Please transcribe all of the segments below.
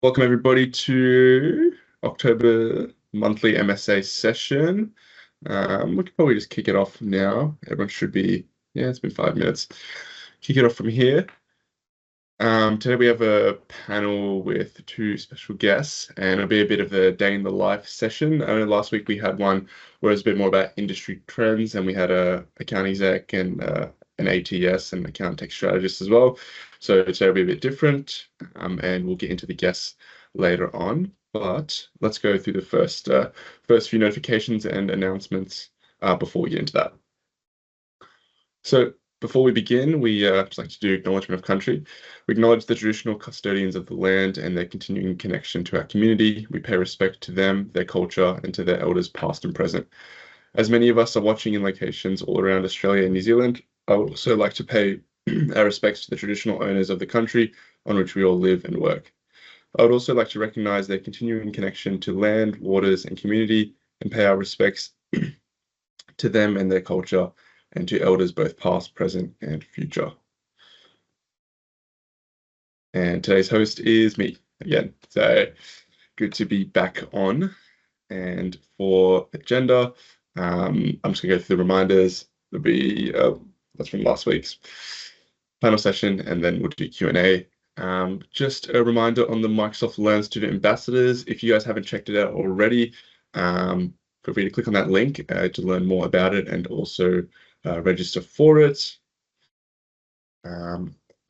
Welcome everybody to October monthly MSA session. We could probably just kick it off now. Everyone should be, yeah, it's been 5 minutes. Kick it off from here. Today we have a panel with two special guests, and it'll be a bit of a day in the life session. I know last week we had one where it was a bit more about industry trends, and we had a account exec and an ATS and account tech strategist as well. So today will be a bit different, and we'll get into the guests later on. But let's go through the first few notifications and announcements before we get into that. So before we begin, we just like to do acknowledgement of country. We acknowledge the traditional custodians of the land and their continuing connection to our community. We pay respect to them, their culture, and to their elders past and present. As many of us are watching in locations all around Australia and New Zealand, I would also like to pay our respects to the traditional owners of the country on which we all live and work. I would also like to recognise their continuing connection to land, waters, and community, and pay our respects to them and their culture, and to elders both past, present, and future. And today's host is me again. So good to be back on. And for agenda, I'm just gonna go through the reminders. There'll be that's from last week's panel session, and then we'll do Q&A. Just a reminder on the Microsoft Learn Student Ambassadors. If you guys haven't checked it out already, feel free to click on that link to learn more about it and also register for it.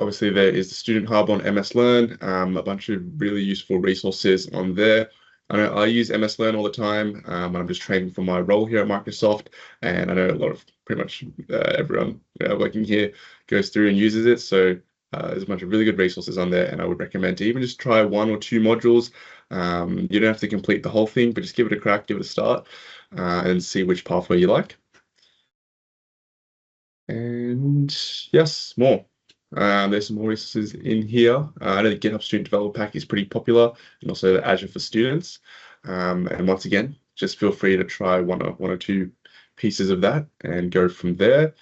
Obviously, there is the Student Hub on MS Learn, a bunch of really useful resources on there. I know I use MS Learn all the time. I'm just training for my role here at Microsoft, and I know a lot of pretty much everyone working here goes through and uses it. So there's a bunch of really good resources on there, and I would recommend to even just try 1 or 2 modules. You don't have to complete the whole thing, but just give it a crack, give it a start, and see which pathway you like. And yes, more. There's some more resources in here. I know the GitHub Student Developer Pack is pretty popular, and also the Azure for Students. And once again, just feel free to try one or two pieces of that and go from there.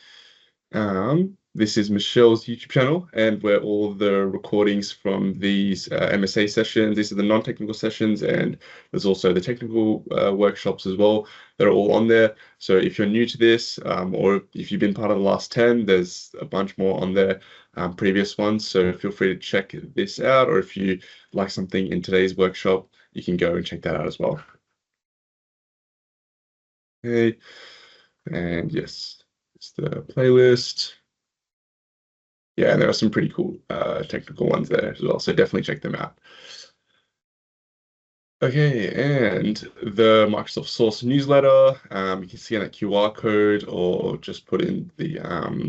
This is Michelle's YouTube channel, and where all the recordings from these MSA sessions. These are the non-technical sessions, and there's also the technical workshops as well. They're all on there. So if you're new to this, or if you've been part of the last 10, there's a bunch more on there, previous ones. So feel free to check this out, or if you like something in today's workshop, you can go and check that out as well. Okay, and yes, it's the playlist. Yeah, and there are some pretty cool technical ones there as well, so definitely check them out. Okay, and the Microsoft Source newsletter, you can see on that QR code or just put in the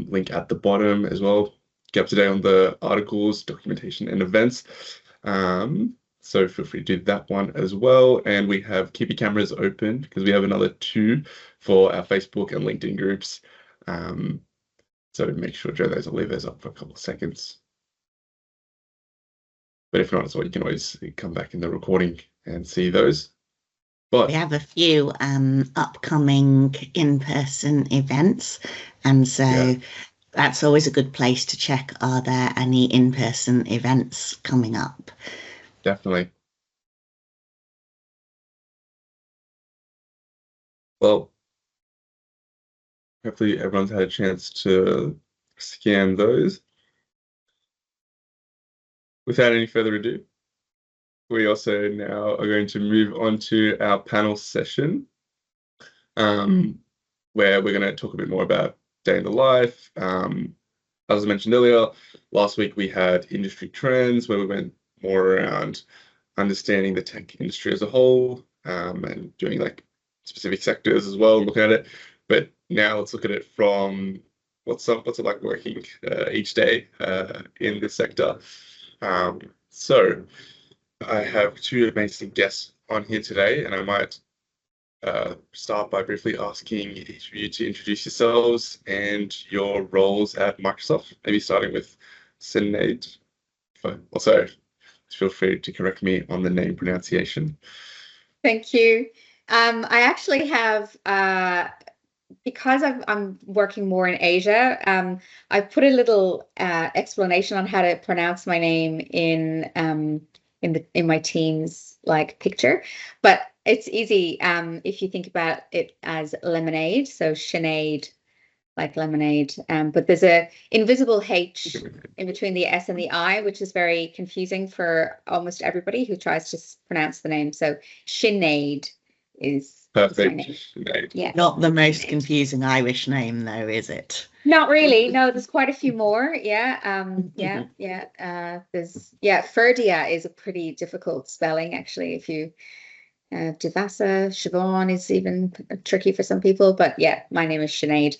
link at the bottom as well. Get up to date on the articles, documentation, and events. So feel free to do that one as well. And we have keep your cameras open because we have another 2 for our Facebook and LinkedIn groups. So make sure Joe those, I'll leave those up for a couple of seconds. But if not, as well, you can always come back in the recording and see those. But we have a few upcoming in-person events, and so that's always a good place to check, are there any in-person events coming up? Definitely. Well, hopefully everyone's had a chance to scan those. Without any further ado, we also now are going to move on to our panel session, where we're going to talk a bit more about day in the life. As I mentioned earlier, last week we had industry trends, where we went more around understanding the tech industry as a whole, and doing like specific sectors as well, looking at it. But now let's look at it from what's it like working each day in this sector. So I have 2 amazing guests on here today, and I might start by briefly asking each of you to introduce yourselves and your roles at Microsoft, maybe starting with Sinead. Also, feel free to correct me on the name pronunciation. Thank you. I actually have, because I'm working more in Asia, I put a little explanation on how to pronounce my name in in my team's like picture, but it's easy if you think about it as lemonade. So Sinead, like lemonade, but there's a invisible H in between the S and the I, which is very confusing for almost everybody who tries to pronounce the name. So Sinead is perfect. my name. Sinead. Yeah, Not the most Sinead. confusing Irish name, though, is it? Not really. No, there's quite a few more. Yeah. There's Ferdia is a pretty difficult spelling, actually. If you Devasa, Siobhan is even tricky for some people, but yeah, my name is Sinead.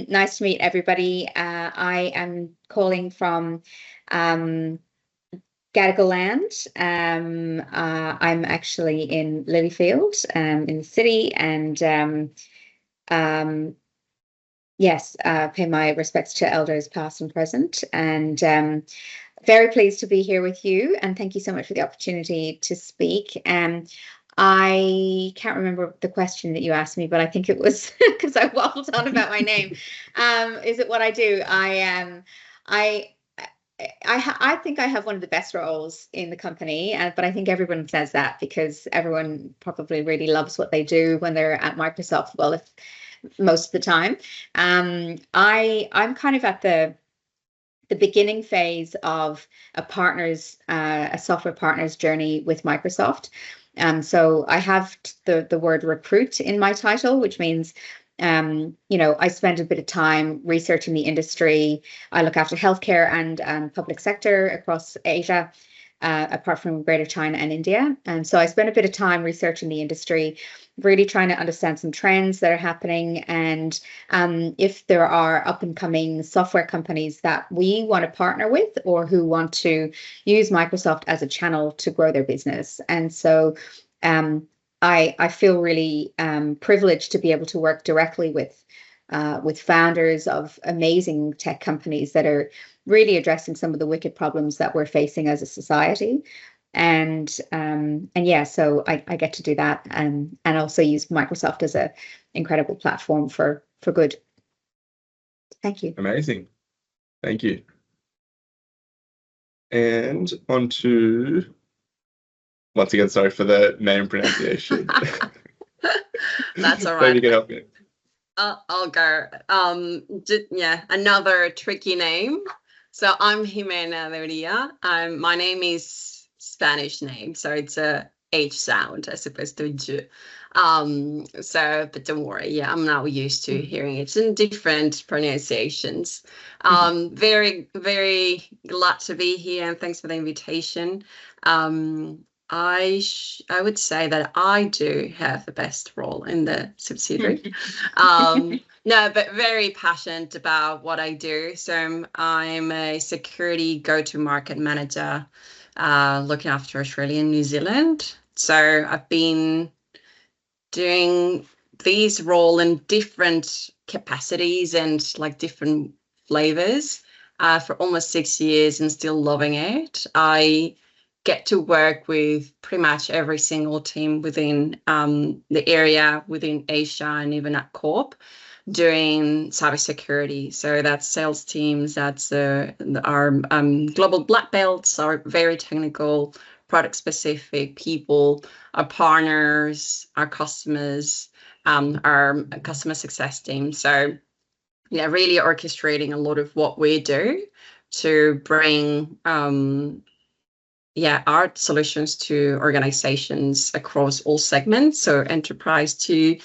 Nice to meet everybody. I am calling from Gadigal land. I'm actually in Lilyfield, in the city, and yes, pay my respects to elders past and present, and very pleased to be here with you, and thank you so much for the opportunity to speak. I can't remember the question that you asked me, but I think it was because I waffled on about my name. Is it what I do? I think I have one of the best roles in the company, but I think everyone says that because everyone probably really loves what they do when they're at Microsoft. Well, if most of the time, I'm kind of at the beginning phase of a software partner's journey with Microsoft. So I have the word recruit in my title, which means, I spend a bit of time researching the industry. I look after healthcare and public sector across Asia, apart from Greater China and India. And so I spend a bit of time researching the industry, really trying to understand some trends that are happening, and if there are up and coming software companies that we want to partner with or who want to use Microsoft as a channel to grow their business. And so I feel really privileged to be able to work directly with founders of amazing tech companies that are really addressing some of the wicked problems that we're facing as a society. And yeah, so I get to do that, and also use Microsoft as a incredible platform for good. Thank you. Amazing. Thank you. And on to, once again, sorry for the name pronunciation. That's all Maybe right. you can help me. I'll go. Another tricky name. So I'm Jimena Uria. My name is Spanish name, so it's a H sound as opposed to J. But don't worry, yeah, I'm now used to hearing it in different pronunciations. Very, very glad to be here, and thanks for the invitation. I would say that I do have the best role in the subsidiary. No, but very passionate about what I do. So I'm a security go-to-market manager, looking after Australia and New Zealand. So I've been doing these role in different capacities and like different flavors for almost 6 years and still loving it. I get to work with pretty much every single team within the area, within Asia, and even at Corp, doing cybersecurity. So that's sales teams, that's our global black belts, our very technical, product specific people, our partners, our customers, our customer success team. So yeah, really orchestrating a lot of what we do to bring our solutions to organizations across all segments, so enterprise to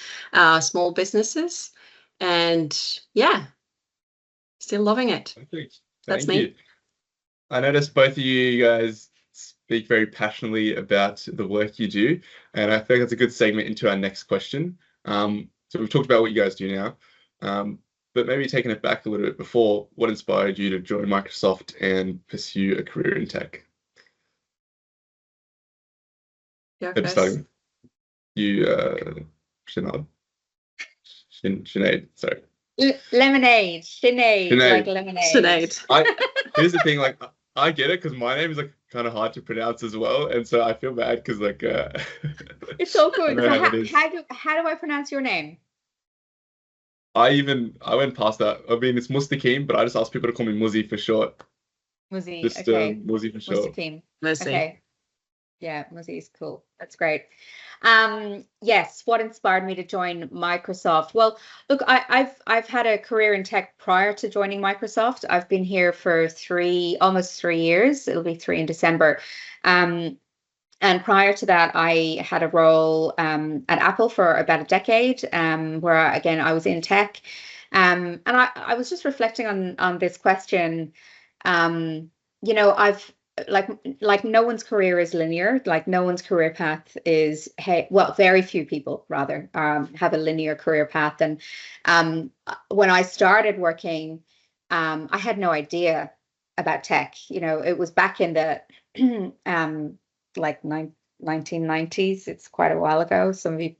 small businesses, and yeah, still loving it. Perfect. That's Thank you. I noticed both of you guys speak very passionately about the work you do, and I think that's a good segment into our next question. So we've talked about what you guys do now, but maybe taking it back a little bit before, what inspired you to join Microsoft and pursue a career in tech? Yeah, Maybe starting with you, Sinead. Sinead, sorry. Lemonade, Sinead, Sinead. like lemonade. Sinead. Here's the thing, like I get it because my name is like kind of hard to pronounce as well, and so I feel bad because like It's so good. I So know how it is. how do I pronounce your name? I went past that. I mean, it's Mustaqueem, but I just ask people to call me Muzzy for short. Muzzy. Just Okay. Muzzy for short. Mustaqueem. Let's see. Okay. Yeah, Mosey's cool. That's great. Yes, what inspired me to join Microsoft? Well, look, I've had a career in tech prior to joining Microsoft. I've been here for almost 3 years. It'll be 3 in December. And prior to that, I had a role at Apple for about a decade, where again I was in tech. And I was just reflecting on this question. I've like no one's career is linear. Like no one's career path is, well, very few people rather have a linear career path. And when I started working, I had no idea about tech. It was back in the like 1990s. It's quite a while ago. Some of you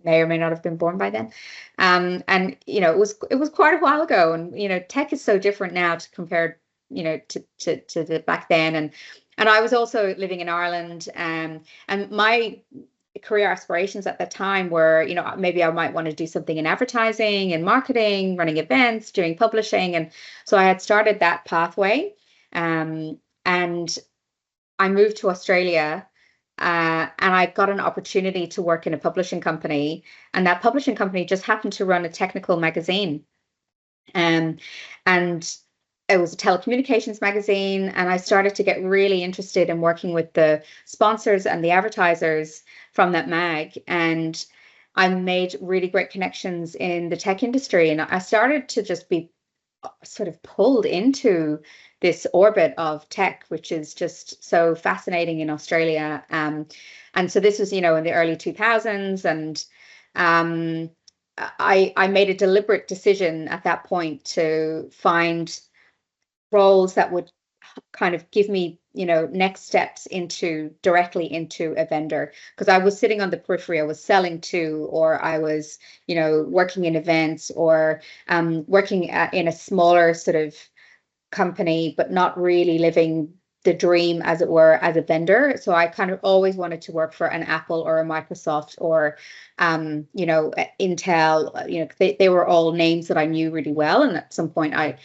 may or may not have been born by then. And it was quite a while ago. And tech is so different now to compare to the back then. And I was also living in Ireland, and my career aspirations at that time were, maybe I might want to do something in advertising and marketing, running events, doing publishing. And so I had started that pathway. And I moved to Australia, and I got an opportunity to work in a publishing company. And that publishing company just happened to run a technical magazine. And it was a telecommunications magazine. And I started to get really interested in working with the sponsors and the advertisers from that mag. And I made really great connections in the tech industry. And I started to just be sort of pulled into this orbit of tech, which is just so fascinating in Australia. And so this was, in the early 2000s. And I made a deliberate decision at that point to find roles that would kind of give me, next steps directly into a vendor, because I was sitting on the periphery. I was selling to, or I was, working in events, or working in a smaller sort of company, but not really living the dream, as it were, as a vendor. So I kind of always wanted to work for an Apple or a Microsoft or, Intel. They were all names that I knew really well. And at some point I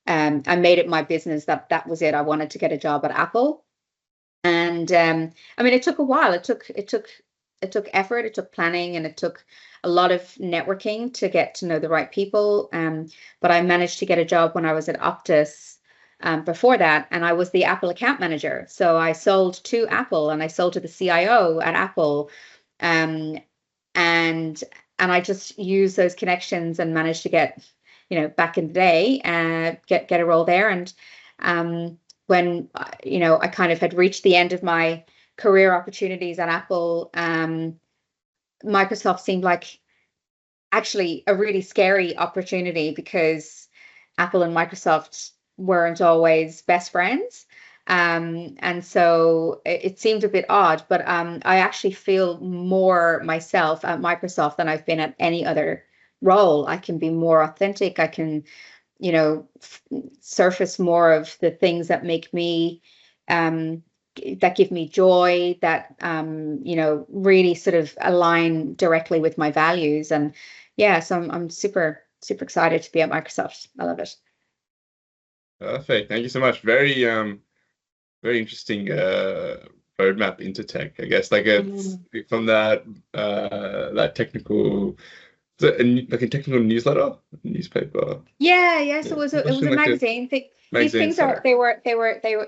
made it my business that was it. I wanted to get a job at Apple. And it took a while. It took effort, it took planning, and it took a lot of networking to get to know the right people. But I managed to get a job when I was at Optus before that, and I was the Apple account manager. So I sold to Apple, and I sold to the CIO at Apple. And I just used those connections and managed to get, back in the day, get a role there. And when I kind of had reached the end of my career opportunities at Apple, Microsoft seemed like actually a really scary opportunity, because Apple and Microsoft weren't always best friends. And so it seemed a bit odd, but I actually feel more myself at Microsoft than I've been at any other role. I can be more authentic. I can, surface more of the things that make me, that give me joy, that, really sort of align directly with my values. And yeah, so I'm super, super excited to be at Microsoft. I love it. Perfect. Thank you so much. Very, very interesting roadmap into tech, I guess. Like it's from that technical, like a technical newspaper. Yeah. So it was a magazine. These things sorry. it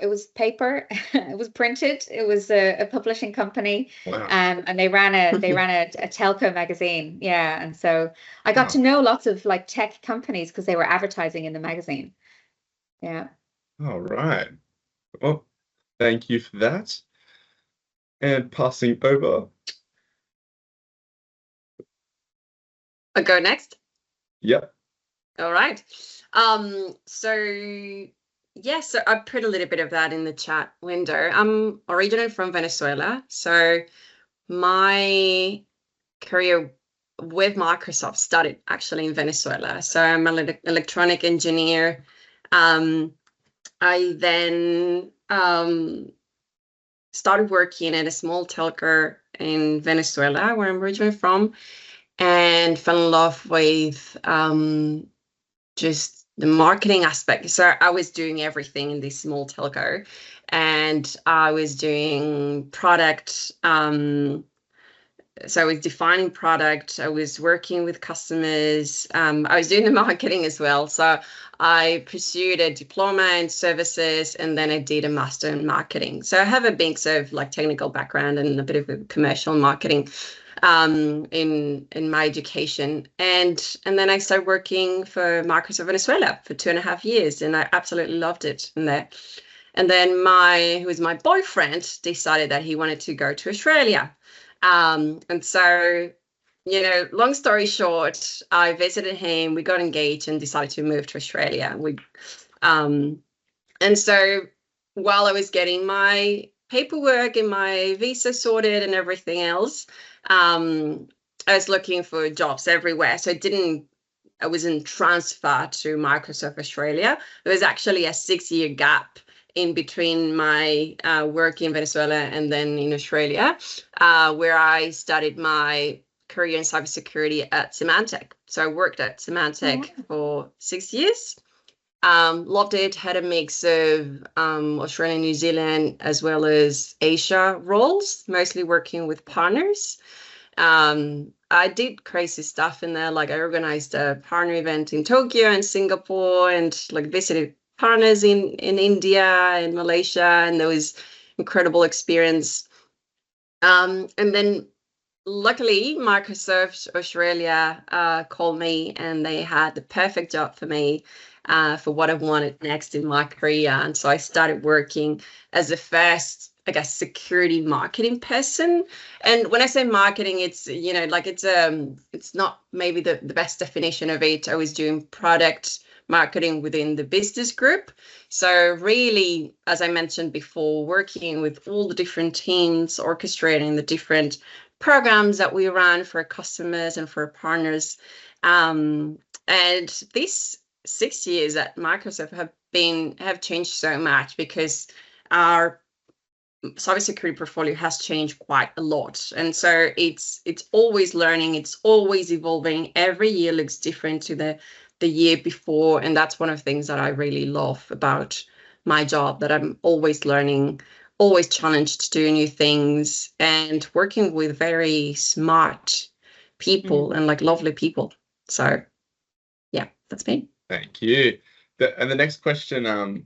was paper. It was printed. It was a publishing company. Wow. And they ran a telco magazine. Yeah. And so I got to know lots of like tech companies because they were advertising in the magazine. Yeah. All right. Well, thank you for that. And passing over. I'll go next. Yep. All right. So I put a little bit of that in the chat window. I'm originally from Venezuela. So my career with Microsoft started actually in Venezuela. So I'm an electronic engineer. I then started working at a small telco in Venezuela, where I'm originally from, and fell in love with just the marketing aspect. So I was doing everything in this small telco, and I was doing product. So I was defining product. I was working with customers. I was doing the marketing as well. So I pursued a diploma in services, and then I did a master in marketing. So I have a mix of like technical background and a bit of a commercial marketing in my education, and then I started working for Microsoft Venezuela for 2.5 years, and I absolutely loved it in there. And then who was my boyfriend, decided that he wanted to go to Australia, and so, long story short, I visited him, we got engaged, and decided to move to Australia. And so while I was getting my paperwork and my visa sorted and everything else, I was looking for jobs everywhere. So I wasn't transferred to Microsoft Australia. There was actually a 6-year gap in between my work in Venezuela and then in Australia, where I studied my career in cybersecurity at Symantec. So I worked at Symantec for 6 years. Loved it, had a mix of Australia, New Zealand, as well as Asia roles, mostly working with partners. I did crazy stuff in there, like I organized a partner event in Tokyo and Singapore, and like visited partners in India and Malaysia, and there was incredible experience. And then luckily Microsoft Australia called me, and they had the perfect job for me for what I wanted next in my career. And so I started working as the first, I guess, security marketing person. And when I say marketing, it's, it's not maybe the best definition of it. I was doing product marketing within the business group. So really, as I mentioned before, working with all the different teams, orchestrating the different programs that we ran for customers and for partners. And these 6 years at Microsoft have changed so much, because our cybersecurity portfolio has changed quite a lot, and so it's always learning, it's always evolving. Every year looks different to the year before, and that's one of the things that I really love about my job, that I'm always learning, always challenged to do new things, and working with very smart people and like lovely people. So yeah, that's me. Thank you. And the next question,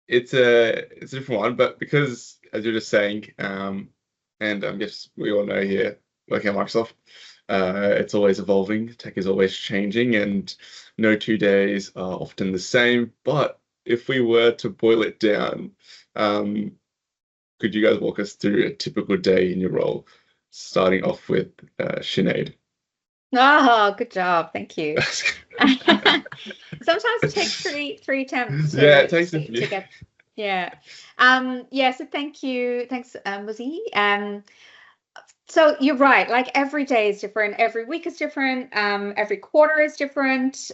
it's a different one, but because, as you're just saying, and I guess we all know here, working at Microsoft, it's always evolving. Tech is always changing, and no 2 days are often the same. But if we were to boil it down, could you guys walk us through a typical day in your role, starting off with Sinead? Oh, good job. Thank you. Sometimes it takes three attempts to, yeah, it takes a few. to get. Yeah. So thank you. Thanks, Muzzy. So you're right. Like every day is different. Every week is different. Every quarter is different.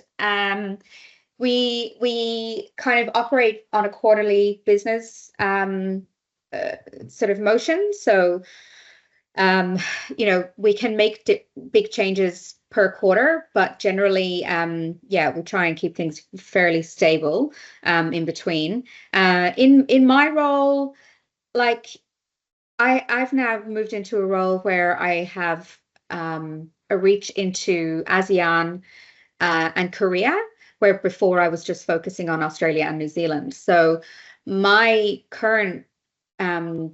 We kind of operate on a quarterly business sort of motion. So we can make big changes per quarter, but generally, we try and keep things fairly stable in between. In my role, like I've now moved into a role where I have a reach into ASEAN and Korea, where before I was just focusing on Australia and New Zealand. So my current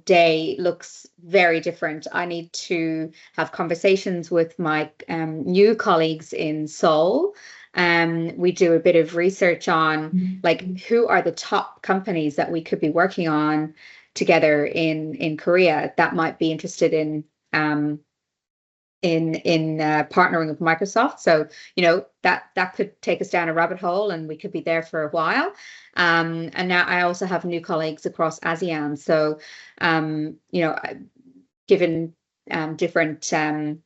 day looks very different. I need to have conversations with my new colleagues in Seoul. We do a bit of research on like who are the top companies that we could be working on together in Korea that might be interested in partnering with Microsoft. So that could take us down a rabbit hole, and we could be there for a while. And now I also have new colleagues across ASEAN. So given different time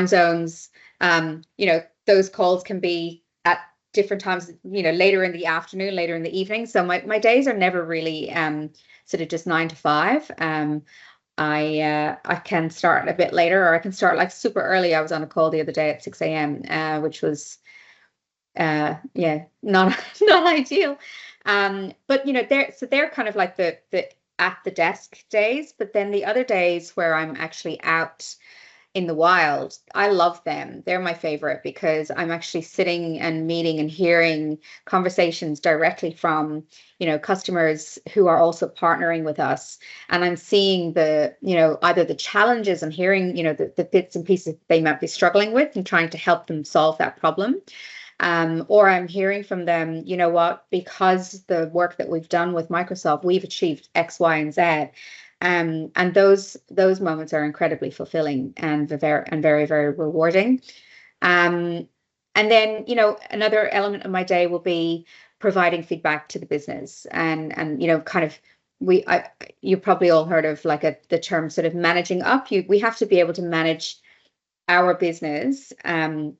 zones, those calls can be at different times, later in the afternoon, later in the evening. So my days are never really sort of just 9 to 5. I can start a bit later, or I can start like super early. I was on a call the other day at 6 a.m., which was yeah, not not ideal. But you know, they're kind of like the at the desk days, but then the other days where I'm actually out in the wild, I love them. They're my favorite because I'm actually sitting and meeting and hearing conversations directly from, you know, customers who are also partnering with us. And I'm seeing the, you know, either the challenges and hearing, you know, the bits and pieces they might be struggling with and trying to help them solve that problem. Or I'm hearing from them, you know what, because the work that we've done with Microsoft, we've achieved X, Y, and Z. And those moments are incredibly fulfilling and very, very rewarding. And then, you know, another element of my day will be providing feedback to the business and you know, kind of you probably all heard of like the term sort of managing up. We have to be able to manage our business and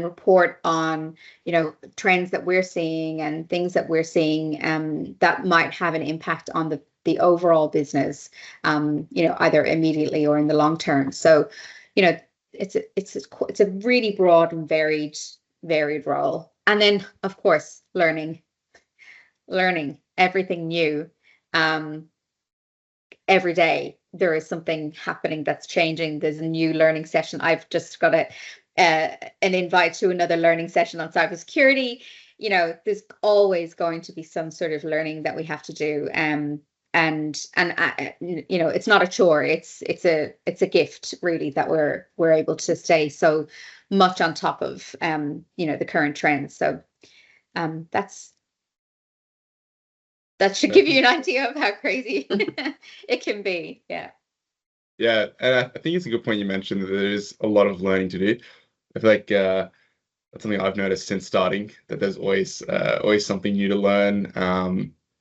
report on, you know, trends that we're seeing and things that we're seeing that might have an impact on the overall business, you know, either immediately or in the long term. So, you know, it's a really broad and varied role. And then, of course, learning everything new. Every day there is something happening that's changing. There's a new learning session. I've just got an invite to another learning session on cybersecurity. You know, there's always going to be some sort of learning that we have to do. And you know, it's not a chore. It's a gift really that we're able to stay so much on top of you know, the current trends. So that should give you an idea of how crazy it can be. Yeah. Yeah, and I think it's a good point you mentioned that there is a lot of learning to do. I feel like that's something I've noticed since starting, that there's always something new to learn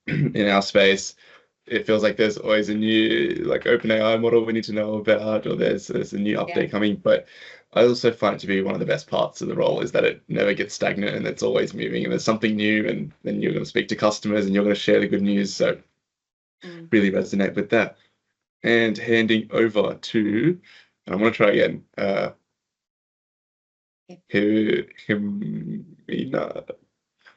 in our space. It feels like there's always a new like OpenAI model we need to know about, or there's a new update coming. But I also find it to be one of the best parts of the role is that it never gets stagnant and it's always moving and there's something new, and then you're going to speak to customers and you're going to share the good news. So really resonate with that. And handing over to, I'm going to try again. Jimena.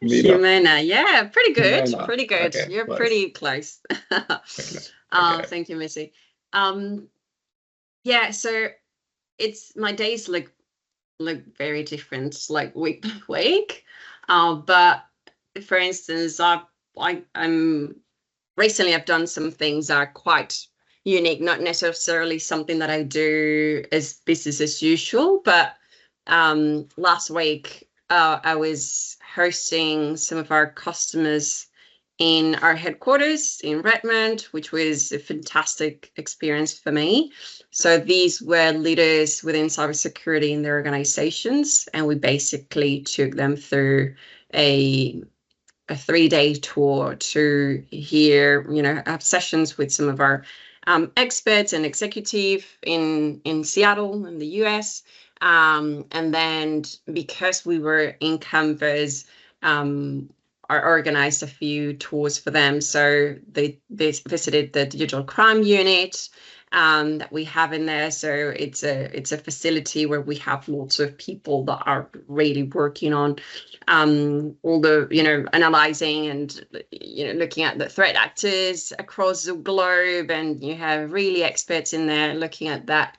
Jimena, yeah, pretty good. Jimena. Pretty good. Okay, You're close. Pretty close. Okay. Thank you, Missy. Yeah, so it's my days look very different, like week by week. But for instance, I'm recently I've done some things that are quite unique, not necessarily something that I do as business as usual, but last week I was hosting some of our customers in our headquarters in Redmond, which was a fantastic experience for me. So these were leaders within cybersecurity in their organizations, and we basically took them through a 3-day tour to hear, you know, have sessions with some of our experts and executive in Seattle in the US. And then because we were in Canvas, I organized a few tours for them. So they visited the digital crime unit that we have in there. So it's a facility where we have lots of people that are really working on all the, you know, analyzing and, you know, looking at the threat actors across the globe. And you have really experts in there looking at that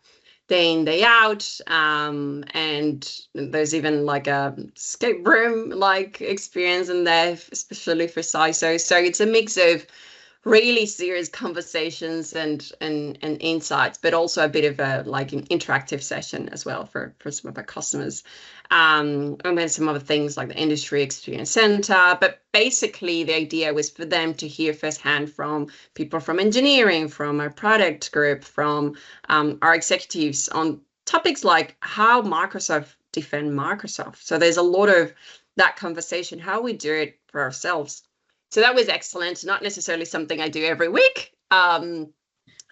day in, day out. And there's even like a escape room like experience in there, especially for CISO. So it's a mix of really serious conversations and insights, but also a bit of a like an interactive session as well for some of our customers. And then some other things like the Industry Experience Center. But basically the idea was for them to hear firsthand from people from engineering, from our product group, from our executives on topics like how Microsoft defend Microsoft. So there's a lot of that conversation, how we do it for ourselves. So that was excellent. Not necessarily something I do every week. Thank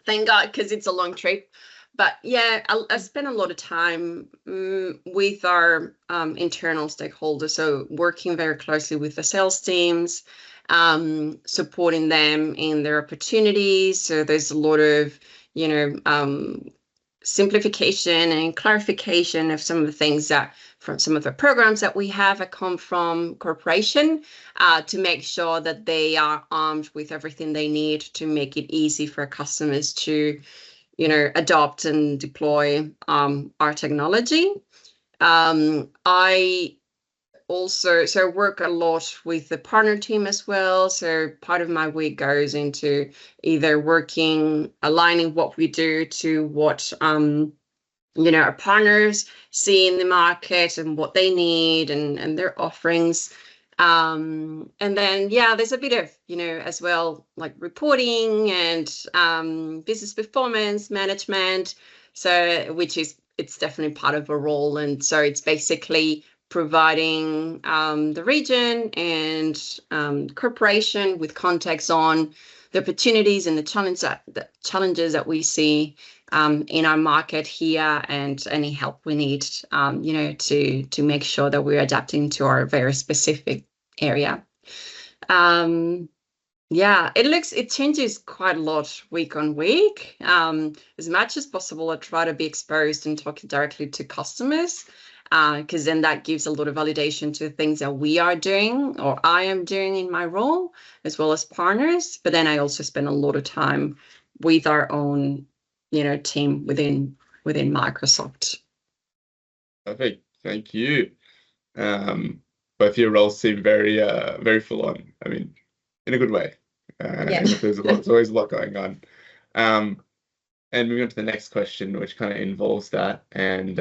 God, because it's a long trip. But yeah, I spent a lot of time with our internal stakeholders. So working very closely with the sales teams, supporting them in their opportunities. So there's a lot of, you know, simplification and clarification of some of the things that from some of the programs that we have that come from corporation, to make sure that they are armed with everything they need to make it easy for customers to, adopt and deploy our technology. I also work a lot with the partner team as well. So part of my week goes into either aligning what we do to what our partners see in the market and what they need and their offerings. And then, there's a bit of, as well, like reporting and business performance management. So it's definitely part of a role. And so it's basically providing the region and corporation with context on the opportunities and the challenges that we see in our market here, and any help we need, to make sure that we're adapting to our very specific area. It changes quite a lot week on week. As much as possible, I try to be exposed and talking directly to customers, because then that gives a lot of validation to the things that we are doing or I am doing in my role, as well as partners. But then I also spend a lot of time with our own, team within Microsoft. Perfect. Thank you. Both your roles seem very, very full on. I mean, in a good way. There's always a lot going on. And moving on to the next question, which kind of involves that, and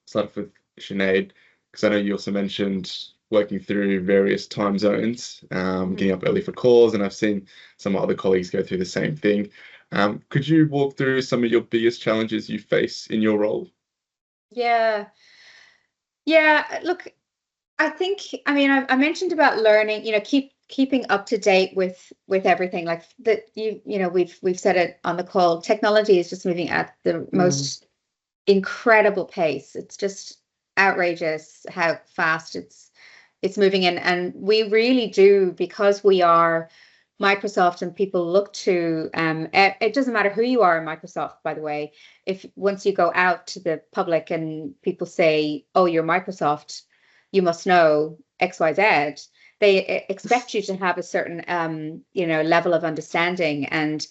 start off with Sinead, because I know you also mentioned working through various time zones, getting up early for calls, and I've seen some other colleagues go through the same thing. Could you walk through some of your biggest challenges you face in your role? Yeah. Look, I mentioned about learning, keeping up to date with everything, like that. We've said it on the call. Technology is just moving at the most incredible pace. It's just outrageous how fast it's moving in, and we really do, because we are Microsoft and people look to it doesn't matter who you are in Microsoft, by the way. If once you go out to the public and people say, oh, you're Microsoft, you must know XYZ, they expect you to have a certain level of understanding, and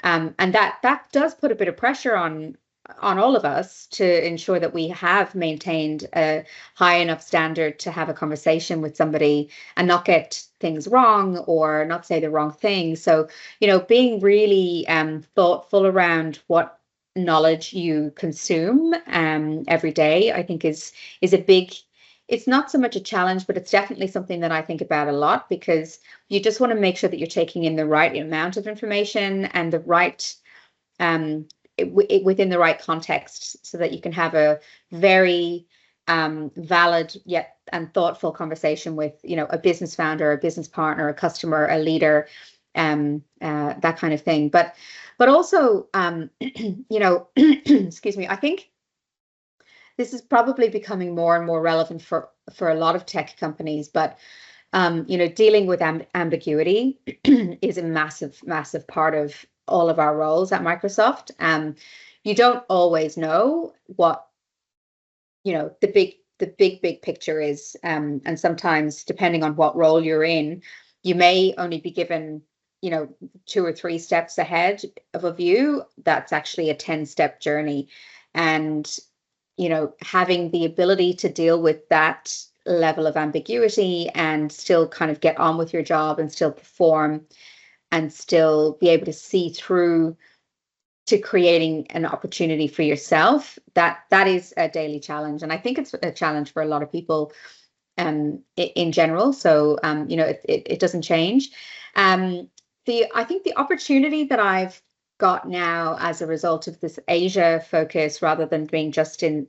that does put a bit of pressure on all of us to ensure that we have maintained a high enough standard to have a conversation with somebody and not get things wrong or not say the wrong thing. So, being really thoughtful around what knowledge you consume every day, I think is a big, it's not so much a challenge, but it's definitely something that I think about a lot, because you just want to make sure that you're taking in the right amount of information and the right within the right context, so that you can have a very valid yet and thoughtful conversation with a business founder, a business partner, a customer, a leader, that kind of thing. But also excuse me, I think this is probably becoming more and more relevant for a lot of tech companies, but dealing with ambiguity is a massive part of all of our roles at Microsoft. You don't always know what the big picture is, and sometimes, depending on what role you're in, you may only be given 2 or 3 steps ahead of a view that's actually a 10-step journey. And having the ability to deal with that level of ambiguity and still kind of get on with your job and still perform and still be able to see through to creating an opportunity for yourself, that is a daily challenge. And I think it's a challenge for a lot of people in general. So it doesn't change. I think the opportunity that I've got now as a result of this Asia focus, rather than being just in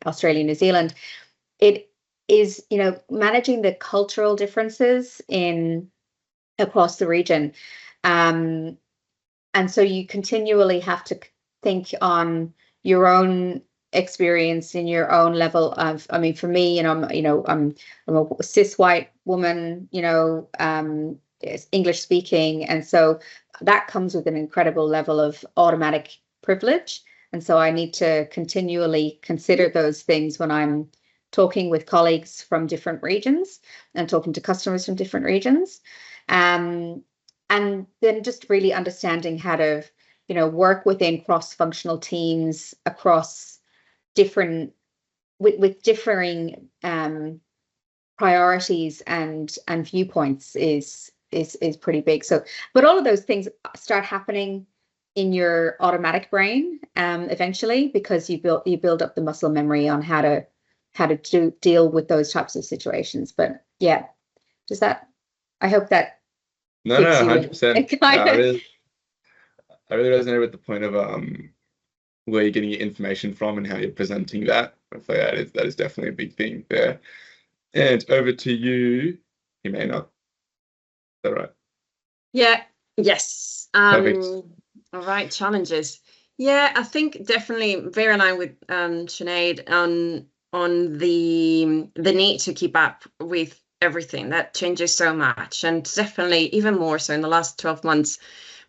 Australia, New Zealand, it is managing the cultural differences across the region. And so you continually have to think on your own experience in your own level of, for me, I'm a cis white woman, English speaking. And so that comes with an incredible level of automatic privilege And so I need to continually consider those things when I'm talking with colleagues from different regions and talking to customers from different regions. And then just really understanding how to, work within cross-functional teams across different, with differing priorities and viewpoints is pretty big. So, but all of those things start happening in your automatic brain eventually, because you build up the muscle memory on how to deal with those types of situations. But yeah, I hope that No, gives you 100%. I really resonate with the point of where you're getting your information from and how you're presenting that. I feel like that is definitely a big thing there. And over to you, Jimena. Is that right? Yeah. Yes. Perfect. All right. Challenges. Yeah, I think definitely very aligned with Sinead on the need to keep up with everything that changes so much, and definitely even more so in the last 12 months.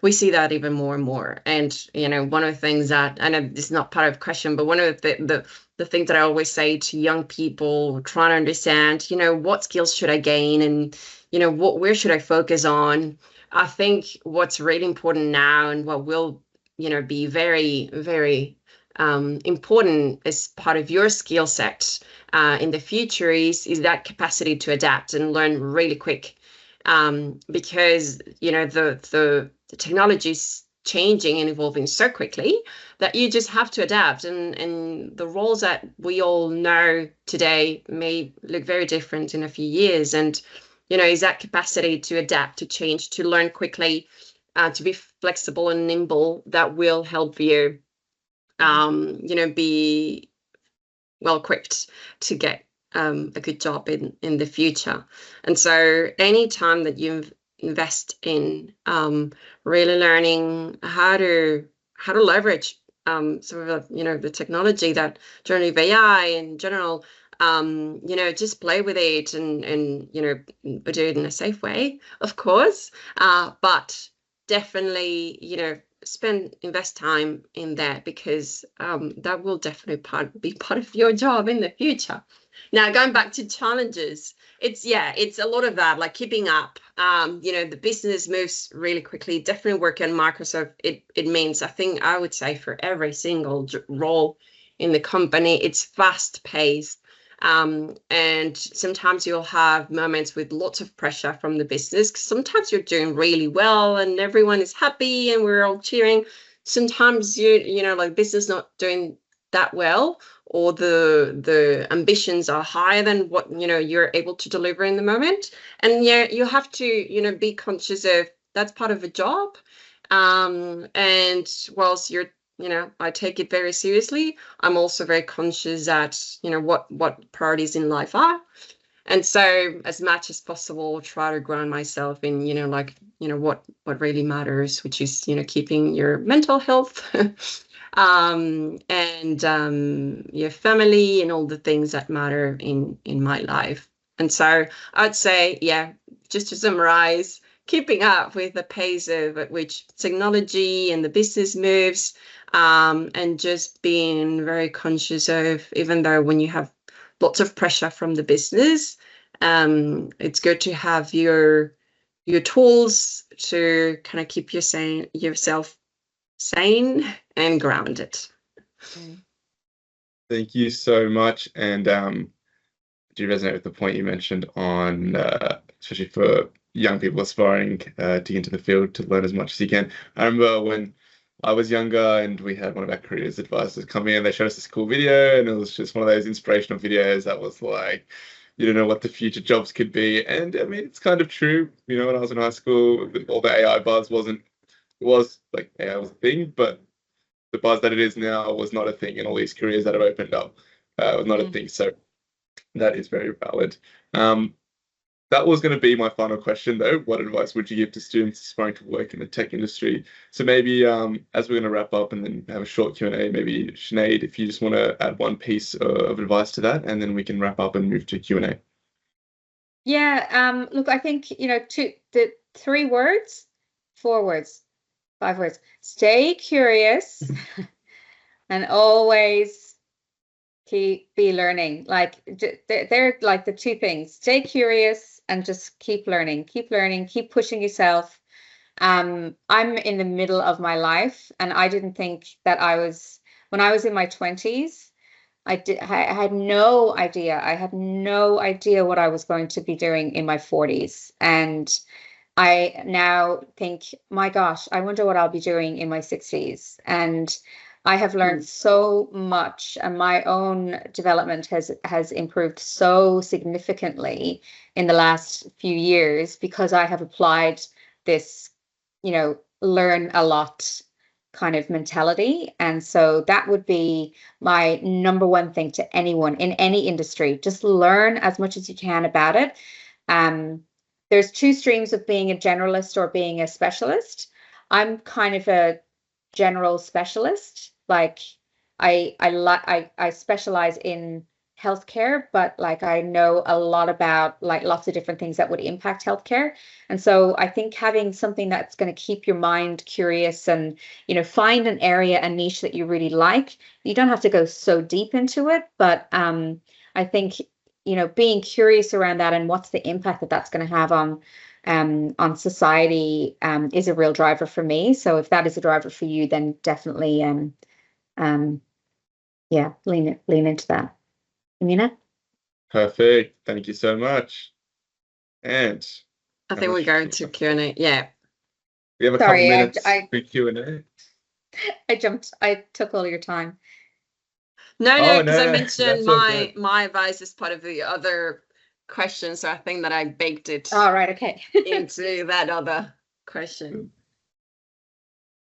We see that even more and more. And, one of the things that, I know this is not part of the question, but one of the things that I always say to young people trying to understand, what skills should I gain, and, where should I focus on? I think what's really important now, and what will, be very, very important as part of your skill set in the future is that capacity to adapt and learn really quick. Because the technology is changing and evolving so quickly that you just have to adapt, and the roles that we all know today may look very different in a few years. And is that capacity to adapt, to change, to learn quickly, to be flexible and nimble, that will help you be well equipped to get a good job in the future. And so anytime that you invest in really learning how to leverage sort of the technology that generative AI in general, just play with it and do it in a safe way, of course, but definitely invest time in that, because that will definitely be part of your job in the future. Now, going back to challenges, it's a lot of that, like keeping up. The business moves really quickly. Definitely work in Microsoft. It means, I think I would say, for every single role in the company, it's fast paced. And sometimes you'll have moments with lots of pressure from the business, because sometimes you're doing really well and everyone is happy and we're all cheering. Sometimes like business not doing that well, or the ambitions are higher than what you're able to deliver in the moment, and you have to be conscious of that's part of a job. And whilst I take it very seriously, I'm also very conscious that what priorities in life are. And so as much as possible, try to ground myself in what really matters, which is keeping your mental health and your family and all the things that matter in my life. And so I'd say, just to summarize, keeping up with the pace at which technology and the business moves, and just being very conscious of, even though when you have lots of pressure from the business, it's good to have your tools to kind of keep yourself sane and grounded. Thank you so much. And do resonate with the point you mentioned on, especially for young people aspiring to get into the field, to learn as much as you can. I remember when I was younger and we had one of our careers advisors come in, they showed us this cool video, and it was just one of those inspirational videos that was like, you don't know what the future jobs could be. And I mean, it's kind of true. When I was in high school, all the AI buzz it was like AI was a thing, but the buzz that it is now was not a thing, and all these careers that have opened up was not a thing. So that is very valid. That was going to be my final question, though. What advice would you give to students aspiring to work in the tech industry? So maybe as we're going to wrap up and then have a short Q&A, maybe Sinead, if you just want to add one piece of advice to that, and then we can wrap up and move to Q&A. Yeah, look, I think, the 3 words, 4 words, 5 words: stay curious, and always be learning. Like they're like the two things. Stay curious and just keep learning, keep pushing yourself. I'm in the middle of my life, and I didn't think that when I was in my 20s, I had no idea. I had no idea what I was going to be doing in my 40s. And I now think, my gosh, I wonder what I'll be doing in my 60s. And I have learned so much, and my own development has improved so significantly in the last few years because I have applied this, learn a lot kind of mentality. And so that would be my number one thing to anyone in any industry. Just learn as much as you can about it. There's two streams of being a generalist or being a specialist. I'm kind of a general specialist. Like I specialize in healthcare, but like I know a lot about like lots of different things that would impact healthcare. And so I think having something that's going to keep your mind curious and, find an area, a niche that you really like. You don't have to go so deep into it, but I think, being curious around that and what's the impact that that's going to have on society is a real driver for me. So if that is a driver for you, then definitely lean into that. Jimena? Perfect. Thank you so much. And I think we go to Q&A. Yeah. We have a couple minutes for Q&A. I took all your time. No, because I mentioned my advice is part of the other question, so I think that I baked it. Oh, right, okay. into that other question.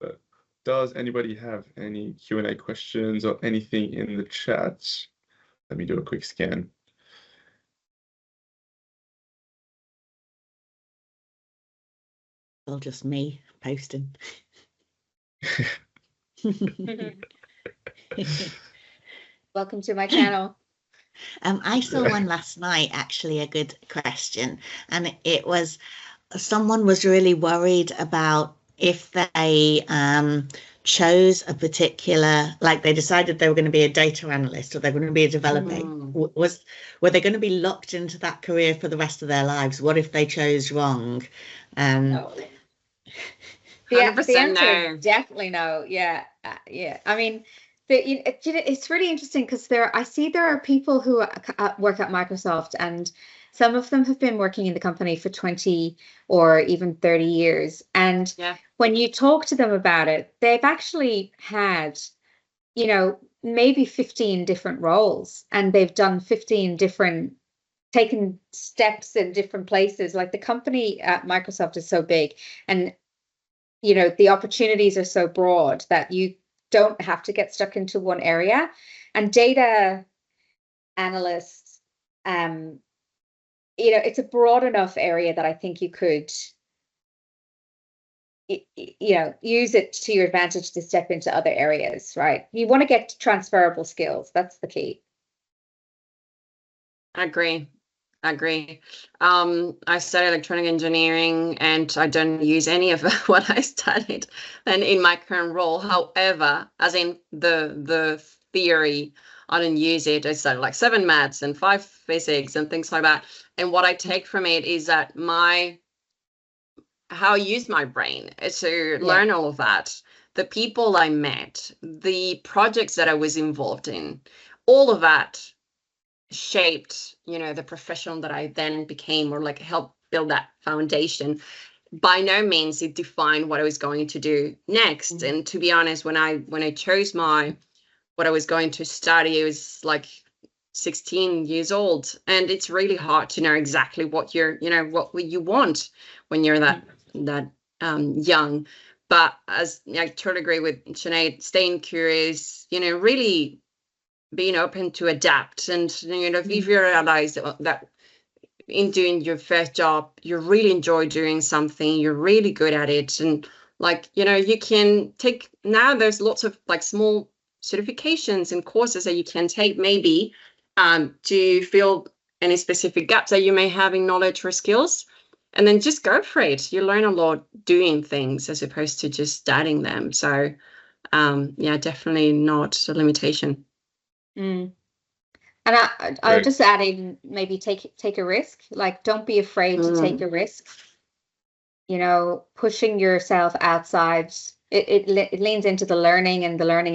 But does anybody have any Q&A questions or anything in the chat? Let me do a quick scan. Well, just me posting. Welcome to my channel. I saw one last night, actually, a good question. And it was, someone was really worried about if they chose a particular, like they decided they were going to be a data analyst or they're going to be a developer. Were they going to be locked into that career for the rest of their lives? What if they chose wrong? No. The answer is definitely no. Yeah. I mean, it's really interesting because I see there are people who work at Microsoft, and some of them have been working in the company for 20 or even 30 years. And when you talk to them about it, they've actually had, maybe 15 different roles, and they've done 15 different, taken steps in different places. Like the company at Microsoft is so big, and, the opportunities are so broad that you don't have to get stuck into one area. And data analysts, it's a broad enough area that I think you could, use it to your advantage to step into other areas, right? You want to get transferable skills. That's the key. I agree. I studied electronic engineering, and I don't use any of what I studied and in my current role. However, as in the theory, I don't use it. I studied like 7 maths and 5 physics and things like that. And what I take from it is that how I use my brain to learn all of that. The people I met, the projects that I was involved in, all of that shaped, the professional that I then became, or like helped build that foundation. By no means it defined what I was going to do next. And to be honest, when I chose what I was going to study, it was like 16 years old, and it's really hard to know exactly what what you want when you're that young. But as I totally agree with Sinead, staying curious, really being open to adapt. And if you realize that in doing your first job you really enjoy doing something, you're really good at it, and you can take, now there's lots of like small certifications and courses that you can take maybe to fill any specific gaps that you may have in knowledge or skills, and then just go for it. You learn a lot doing things as opposed to just studying them. So yeah, definitely not a limitation. And I just add in, maybe take a risk. Like, don't be afraid to take a risk. You know, pushing yourself outside. It leans into the learning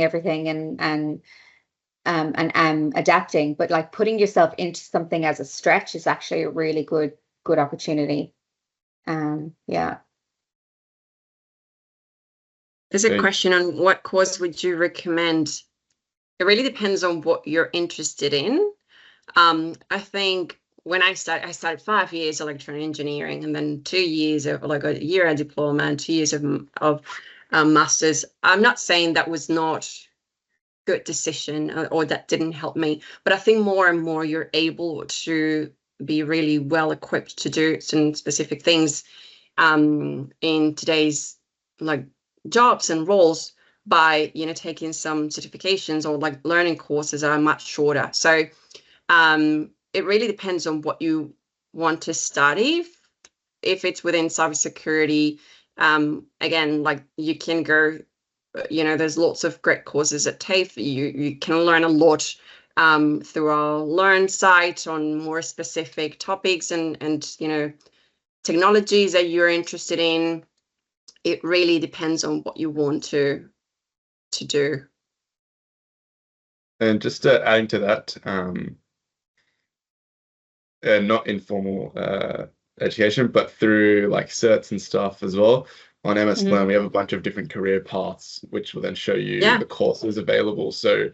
everything and adapting. But like putting yourself into something as a stretch is actually a really good opportunity. Yeah. There's a question on what course would you recommend? It really depends on what you're interested in. I think when I started 5 years of electronic engineering, and then 2 years of like a year of diploma and 2 years of masters. I'm not saying that was not good decision or that didn't help me, but I think more and more you're able to be really well equipped to do some specific things in today's like jobs and roles by taking some certifications or like learning courses that are much shorter. So it really depends on what you want to study. If it's within cybersecurity, again, like you can go, there's lots of great courses at TAFE. You can learn a lot through our Learn site on more specific topics and technologies that you're interested in. It really depends on what you want to do. And just adding to that, not informal education, but through like certs and stuff as well. On MS Learn, we have a bunch of different career paths, which will then show you the courses available. So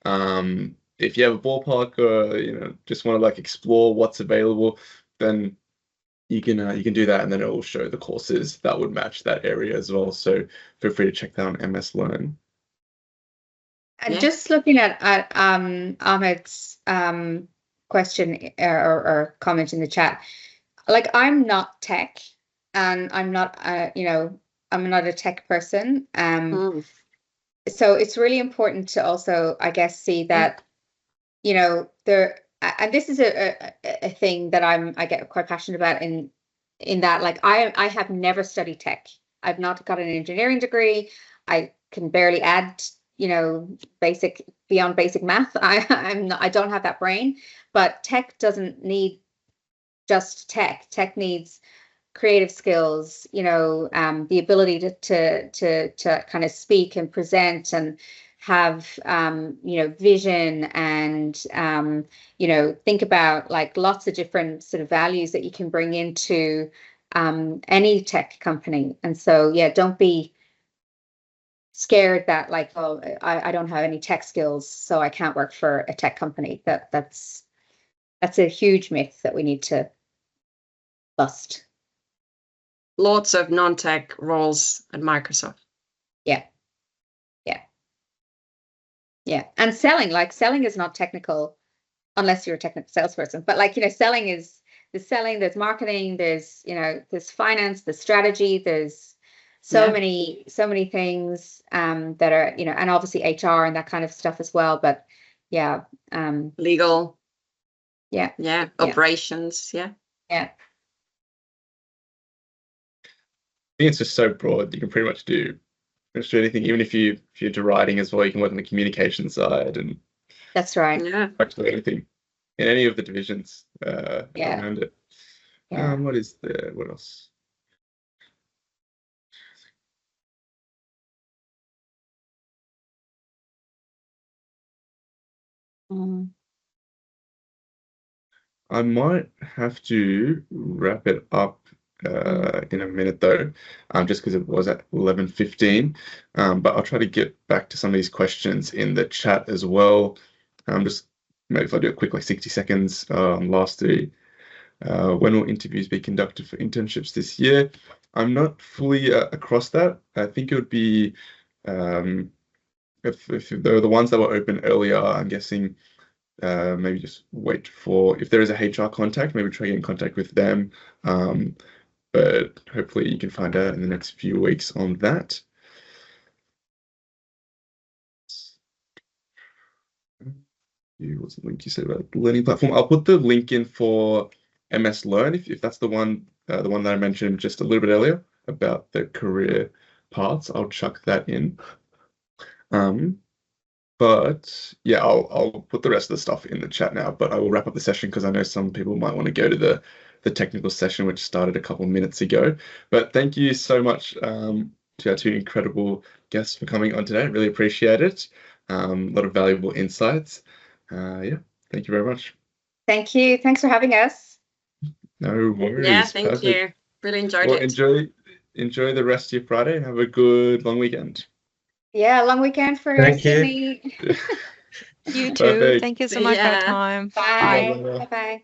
if you have a ballpark or just want to like explore what's available, then you can do that, and then it will show the courses that would match that area as well. So feel free to check that on MS Learn. And just looking at Ahmed's question or comment in the chat, like I'm not tech, and I'm not I'm not a tech person. So it's really important to also, I guess, see that there. And this is a thing that I get quite passionate about in that, like I have never studied tech. I've not got an engineering degree. I can barely add beyond basic math. I don't have that brain. But tech doesn't need just tech. Tech needs creative skills, the ability to kind of speak and present and have vision and think about like lots of different sort of values that you can bring into any tech company. And so don't be scared that like, oh, I don't have any tech skills, so I can't work for a tech company. That's a huge myth that we need to bust. Lots of non-tech roles at Microsoft. Yeah. And selling is not technical unless you're a technical salesperson. But like, selling there's marketing, there's finance, there's strategy, there's so many things that are, and obviously HR and that kind of stuff as well. But legal. Yeah. Operations. Yeah. Yeah. I think it's just so broad. You can pretty much do anything. Even if you're into writing as well, you can work on the communication side, and that's right. Yeah. Actually, anything in any of the divisions around it. Yeah. What else? I might have to wrap it up in a minute though, just because it was at 11:15. But I'll try to get back to some of these questions in the chat as well. Just maybe if I do it quick, like 60 seconds. Last three. When will interviews be conducted for internships this year? I'm not fully across that. I think it would be if they're the ones that were open earlier, I'm guessing maybe just wait for, if there is a HR contact, maybe try to get in contact with them. But hopefully you can find out in the next few weeks on that. What's the link you said about the learning platform? I'll put the link in for MS Learn if that's the one that I mentioned just a little bit earlier about the career paths. I'll chuck that in. But yeah, I'll put the rest of the stuff in the chat now, but I will wrap up the session because I know some people might want to go to the technical session, which started a couple minutes ago. But thank you so much to our two incredible guests for coming on today. Really appreciate it. A lot of valuable insights. Yeah, thank you very much. Thank you. Thanks for having us. No worries. Yeah, thank Perfect. you. Really enjoyed Well, it. enjoy the rest of your Friday and have a good long weekend. Yeah, long weekend for Thank you. Sydney. You too. Perfect. Thank you so See much for your ya. time. Bye. Bye. Bye-bye.